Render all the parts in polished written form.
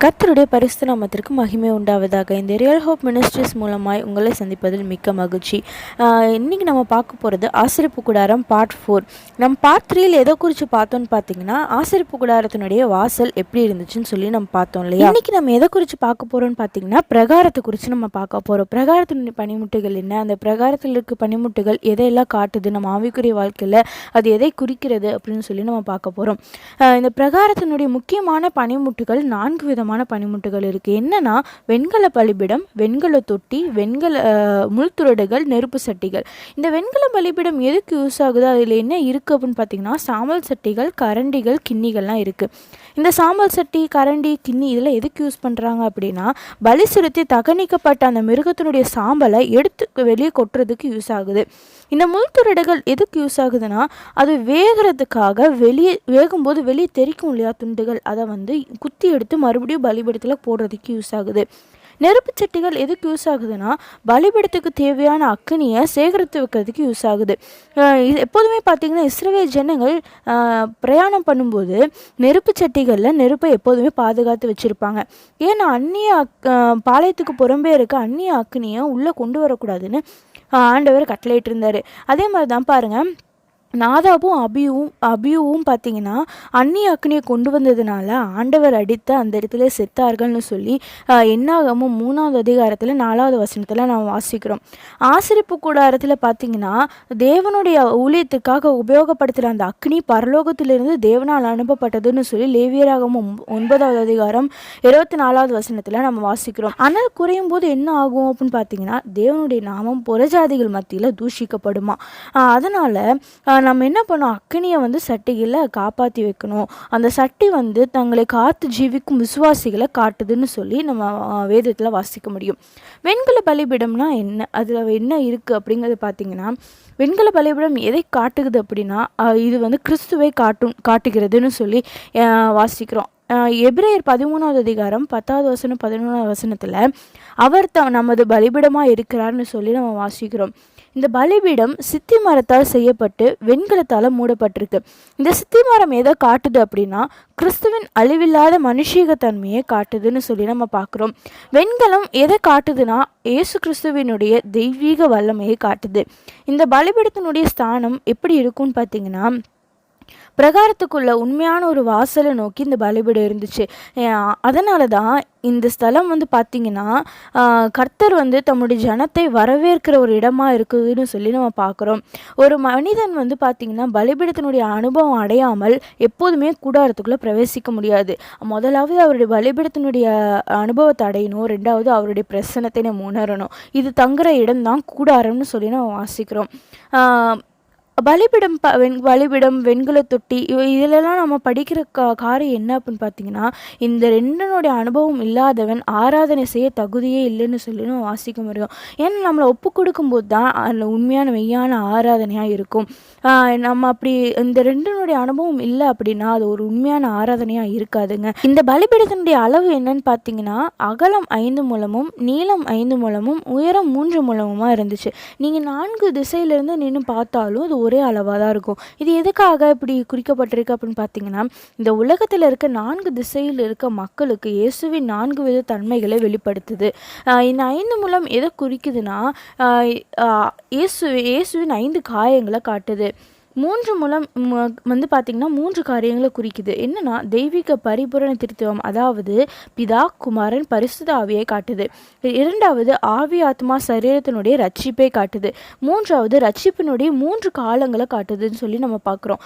கர்த்தருடைய பரிசுத்த நாமத்திற்கு மகிமை உண்டாவதாக. இந்த ரியல் ஹோப் மினிஸ்ட்ரிஸ் மூலமாய் உங்களை சந்திப்பதில் மிக்க மகிழ்ச்சி. இன்றைக்கி நம்ம பார்க்க போகிறது ஆசரிப்பு கூடாரம் பார்ட் 4. நம்ம பார்ட் 3ல் எதை குறித்து பார்த்தோன்னு பார்த்தீங்கன்னா, ஆசரிப்பு கூடாரத்தினுடைய வாசல் எப்படி இருந்துச்சுன்னு சொல்லி நம்ம பார்த்தோம் இல்லையா. இன்றைக்கி நம்ம எதை குறித்து பார்க்க போகிறோன்னு பார்த்தீங்கன்னா, பிரகாரத்தை குறித்து நம்ம பார்க்க போகிறோம். பிரகாரத்தினுடைய பனிமுட்டுகள் என்ன, அந்த பிரகாரத்தில் இருக்க பனிமுட்டுகள் எதையெல்லாம் காட்டுது, நம்ம ஆவிக்குரிய வாழ்க்கையில் அது எதை குறிக்கிறது அப்படின்னு சொல்லி நம்ம பார்க்க போகிறோம். இந்த பிரகாரத்தினுடைய முக்கியமான பனிமுட்டுகள் 4 விதமான பனிமுட்டுகள் இருக்குது. என்னன்னா, வெண்கல பலிபிடம், வெண்கல தொட்டி, வெண்கல முள்துறடுகள், நெருப்பு சட்டிகள். இந்த வெண்கல பலிபிடம் எதுக்கு யூஸ் ஆகுது, அதில் என்ன இருக்குது அப்படின்னு பார்த்தீங்கன்னா, சாம்பல் சட்டிகள், கரண்டிகள், கிண்ணிகள்லாம் இருக்குது. இந்த சாம்பல் சட்டி, கரண்டி, கிண்ணி இதெல்லாம் எதுக்கு யூஸ் பண்ணுறாங்க அப்படின்னா, பலி செலுத்தி தகனிக்கப்பட்ட அந்த மிருகத்தினுடைய சாம்பலை எடுத்து வெளியே கொட்டுறதுக்கு யூஸ் ஆகுது. இந்த முள்துறடுகள் எதுக்கு யூஸ் ஆகுதுன்னா, அது வேகிறதுக்காக வேகும்போது வெளியே தெரிக்கும் இல்லையா துண்டுகள், அதை குத்தி எடுத்து மறுபடியும் பலிபீடத்தில் போடுறதுக்கு யூஸ் ஆகுது. நெருப்பு சட்டிகள் எதுக்கு யூஸ் ஆகுதுன்னா, பலிபீடத்துக்கு தேவையான அக்னியை சேகரித்து வைக்கிறதுக்கு யூஸ் ஆகுது. எப்போதுமே பார்த்திங்கன்னா, இஸ்ரவேல் ஜனங்கள் பிரயாணம் பண்ணும்போது நெருப்பு சட்டிகளில் நெருப்பை எப்போதுமே பாதுகாத்து வச்சுருப்பாங்க. ஏன்னா பாளையத்துக்கு புறம்பே இருக்க அந்நிய அக்னியை உள்ளே கொண்டு வரக்கூடாதுன்னு ஆண்டவர் கட்டளையிட்டு இருந்தார். அதே மாதிரி தான் பாருங்கள், நாதாபும் அபியூவும் பார்த்தீங்கன்னா அந்நிய அக்னியை கொண்டு வந்ததுனால ஆண்டவர் அடித்து அந்த இடத்துல செத்தார்கள்னு சொல்லி என்னாகமும் 3வது அதிகாரத்தில் 4வது வசனத்தில் நாம் வாசிக்கிறோம். ஆசரிப்பு கூடாரத்தில் பார்த்தீங்கன்னா, தேவனுடைய ஊழியத்துக்காக உபயோகப்படுத்துகிற அந்த அக்னி பரலோகத்திலிருந்து தேவனால் அனுப்பப்பட்டதுன்னு சொல்லி லேவியராகமும் 9வது அதிகாரம் 24வது வசனத்தில் நம்ம வாசிக்கிறோம். ஆனால் குறையும் போது என்ன ஆகும் அப்படின்னு பார்த்தீங்கன்னா, தேவனுடைய நாமம் புறஜாதிகள் மத்தியில் தூஷிக்கப்படுமா. அதனால் நம்ம என்ன பண்ணோம், அக்னியை சட்டிகளை காப்பாற்றி வைக்கணும். அந்த சட்டி தங்களை காத்து ஜீவிக்கும் விசுவாசிகளை காட்டுதுன்னு சொல்லி நம்ம வேதத்தில் வாசிக்க முடியும். வெண்கல பலிபீடம்னா என்ன, அதில் என்ன இருக்குது அப்படிங்கிறது பார்த்தீங்கன்னா, வெண்கல பலிபீடம் எதை காட்டுகிறது அப்படின்னா, இது கிறிஸ்துவை காட்டுகிறதுன்னு சொல்லி வாசிக்கிறோம். எபிரேயர் 13வது அதிகாரம் 10வது வசனம் 11வது வசனத்தில் அவர் நமது பலிபீடமாக இருக்கிறார்னு சொல்லி நம்ம வாசிக்கிறோம். இந்த பலிபீடம் சித்தி மரத்தால் செய்யப்பட்டு வெண்கலத்தால் மூடப்பட்டிருக்கு. இந்த சித்தி மரம் எதை காட்டுது அப்படின்னா, கிறிஸ்துவின் அழிவில்லாத மனுஷீகத்தன்மையை காட்டுதுன்னு சொல்லி நம்ம பார்க்குறோம். வெண்கலம் எதை காட்டுதுன்னா, இயேசு கிறிஸ்துவினுடைய தெய்வீக வல்லமையை காட்டுது. இந்த பலிபீடத்தினுடைய ஸ்தானம் எப்படி இருக்கும்னு பார்த்தீங்கன்னா, பிரகாரத்துக்குள்ள உண்மையான ஒரு வாசலை நோக்கி இந்த பலிபீடம் இருந்துச்சு. அதனால தான் இந்த ஸ்தலம் பார்த்திங்கன்னா, கர்த்தர் தம்முடைய ஜனத்தை வரவேற்கிற ஒரு இடமா இருக்குதுன்னு சொல்லி நம்ம பார்க்குறோம். ஒரு மனிதன் பார்த்திங்கன்னா, பலிபீடத்தினுடைய அனுபவம் அடையாமல் எப்போதுமே கூடாரத்துக்குள்ளே பிரவேசிக்க முடியாது. முதலாவது அவருடைய பலிபீடத்தினுடைய அனுபவத்தை அடையணும், 2வது அவருடைய பிரசன்னத்தை நம்ம உணரணும். இது தங்குற இடம்தான் கூடாரம்னு சொல்லி நம்ம வாசிக்கிறோம். பலிபீடம், வெண்கல தொட்டி, இதிலெல்லாம் நம்ம படிக்கிற காரியம் என்ன அப்படின்னு பார்த்தீங்கன்னா, இந்த 2னுடைய அனுபவம் இல்லாதவன் ஆராதனை செய்ய தகுதியே இல்லைன்னு சொல்லி நம்ம வாசிக்க முடியும். ஏன்னா நம்மளை ஒப்பு கொடுக்கும்போது தான் அந்த உண்மையான மெய்யான ஆராதனையாக இருக்கும். நம்ம அப்படி இந்த 2னுடைய அனுபவம் இல்லை அப்படின்னா அது ஒரு உண்மையான ஆராதனையாக இருக்காதுங்க. இந்த பலிபீடத்தினுடைய அளவு என்னன்னு பார்த்தீங்கன்னா, அகலம் 5 முழமும், நீளம் 5 முழமும், உயரம் 3 முழமுமாக இருந்துச்சு. நீங்கள் 4 திசையிலேருந்து நின்று பார்த்தாலும் அது ஒரே அளவாக தான் இருக்கும். இது எதுக்காக இப்படி குறிக்கப்பட்டிருக்கு அப்படின்னு பார்த்தீங்கன்னா, இந்த உலகத்தில் இருக்க 4 திசையில் இருக்க மக்களுக்கு இயேசுவின் 4 வித தன்மைகளை வெளிப்படுத்துது. இந்த 5 முழம் எதை குறிக்குதுன்னா, இயேசுவின் 5 காயங்களை காட்டுது. 3 முழம் பார்த்திங்கன்னா 3 காரியங்களை குறிக்குது. என்னென்னா, தெய்வீக பரிபூரண திருத்துவம், அதாவது பிதா, குமாரன், பரிசுத்த ஆவியை காட்டுது. 2வது ஆவி, ஆத்மா, சரீரத்தினுடைய ரட்சிப்பை காட்டுது. 3வது ரட்சிப்பினுடைய 3 காலங்களை காட்டுதுன்னு சொல்லி நம்ம பார்க்குறோம்.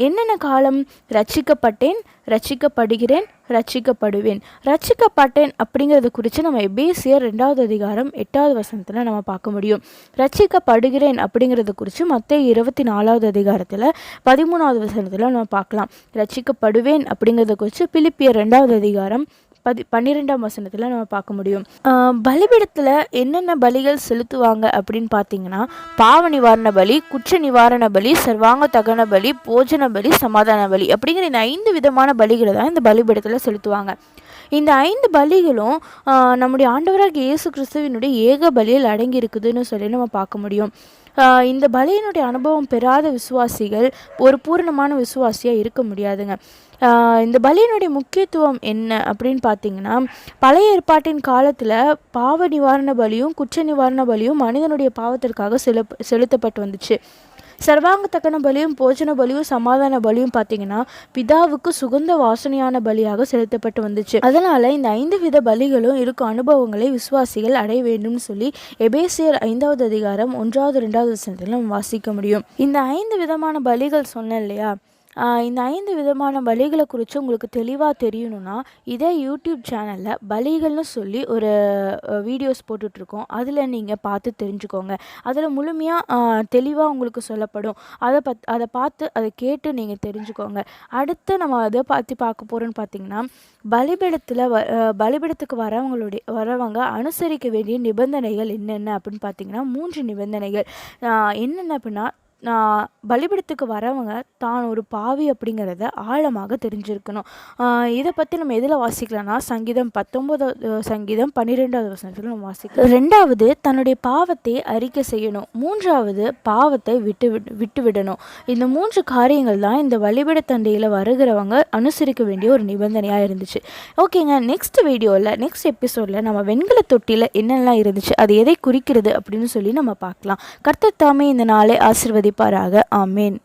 என்னென்ன காலம்? ரட்சிக்கப்பட்டேன், ரட்சிக்கப்படுகிறேன், ரட்சிக்கப்படுவேன். ரட்சிக்கப்பட்டேன் அப்படிங்கிறத குறித்து நம்ம எபேசியர் 2வது அதிகாரம் 8வது வசனத்தில் நம்ம பார்க்க முடியும். ரட்சிக்கப்படுகிறேன் அப்படிங்கிறத குறித்து மத்தேயு 24வது அதிகாரத்தில் 13வது வசனத்தில் நம்ம பார்க்கலாம். ரட்சிக்கப்படுவேன் அப்படிங்கிறத குறித்து பிலிப்பியர் 2வது அதிகாரம் 12ஆம் வசனத்தில் நம்ம பார்க்க முடியும். பலிபீடத்தில் என்னென்ன பலிகள் செலுத்துவாங்க அப்படின்னு பார்த்தீங்கன்னா, பாவ நிவாரண பலி, குற்ற நிவாரண பலி, சர்வாங்க தகன பலி, போஜன பலி, சமாதான பலி அப்படிங்கிற இந்த 5 விதமான பலிகளை தான் இந்த பலிபீடத்தில் செலுத்துவாங்க. இந்த 5 பலிகளும் நம்முடைய ஆண்டவராகிய இயேசு கிறிஸ்துவினுடைய ஏக பலியில் அடங்கி இருக்குதுன்னு சொல்லி நம்ம பார்க்க முடியும். இந்த பலியினுடைய அனுபவம் பெறாத விசுவாசிகள் ஒரு பூரணமான விசுவாசியாக இருக்க முடியாதுங்க. இந்த பலியினுடைய முக்கியத்துவம் என்ன அப்படின்னு பார்த்தீங்கன்னா, பழைய ஏற்பாட்டின் காலத்தில் பாவ நிவாரண பலியும் குற்ற நிவாரண பலியும் மனிதனுடைய பாவத்திற்காக செலுத்தப்பட்டு வந்துச்சு. சர்வாங்க தக்கன பலியும் போஜன பலியும் சமாதான பலியும் பார்த்தீங்கன்னா பிதாவுக்கு சுகந்த வாசனையான பலியாக செலுத்தப்பட்டு வந்துச்சு. அதனால இந்த 5 வித பலிகளும் இருக்கும் அனுபவங்களை விசுவாசிகள் அடைய வேண்டும்னு சொல்லி எபேசியர் 5வது அதிகாரம் 1வது 2வது வசனத்தில் நம்ம வாசிக்க முடியும். இந்த 5 விதமான பலிகள் சொன்னேன் இல்லையா, இந்த 5 விதமான பலிகளை குறித்து உங்களுக்கு தெளிவாக தெரியணும்னா இதே யூடியூப் சேனலில் பலிகள்னு சொல்லி ஒரு வீடியோஸ் போட்டுட்ருக்கோம். அதில் நீங்கள் பார்த்து தெரிஞ்சுக்கோங்க. அதில் முழுமையாக தெளிவாக உங்களுக்கு சொல்லப்படும். அதை பார்த்து அதை கேட்டு நீங்கள் தெரிஞ்சுக்கோங்க. அடுத்து நம்ம அதை பார்க்க போகிறோன்னு பார்த்தீங்கன்னா, பலிபீடத்துக்கு வரவங்க அனுசரிக்க வேண்டிய நிபந்தனைகள் என்னென்ன அப்படின்னு பார்த்தீங்கன்னா 3 நிபந்தனைகள். என்னென்ன அப்படின்னா, பலிபீடத்துக்கு வரவங்க தான் ஒரு பாவி அப்படிங்கிறத ஆழமாக தெரிஞ்சிருக்கணும். இதை பற்றி நம்ம எதில் வாசிக்கலாம்னா சங்கீதம் 12வது வசனத்தில் நம்ம வாசிக்கலாம். 2வது தன்னுடைய பாவத்தை அறிக்கை செய்யணும். 3வது பாவத்தை விட்டுவிடணும். இந்த 3 காரியங்கள் தான் இந்த பலிபீட தண்டையில் வருகிறவங்க அனுசரிக்க வேண்டிய ஒரு நிபந்தனையாக இருந்துச்சு. ஓகேங்க, நெக்ஸ்ட் எபிசோடில் நம்ம வெண்கல தொட்டியில் என்னெல்லாம் இருந்துச்சு, அது எதை குறிக்கிறது அப்படின்னு சொல்லி நம்ம பார்க்கலாம். கர்த்தர் தாமே இந்த நாளை ஆசீர்வதிப்பாராக. ஆமேன்.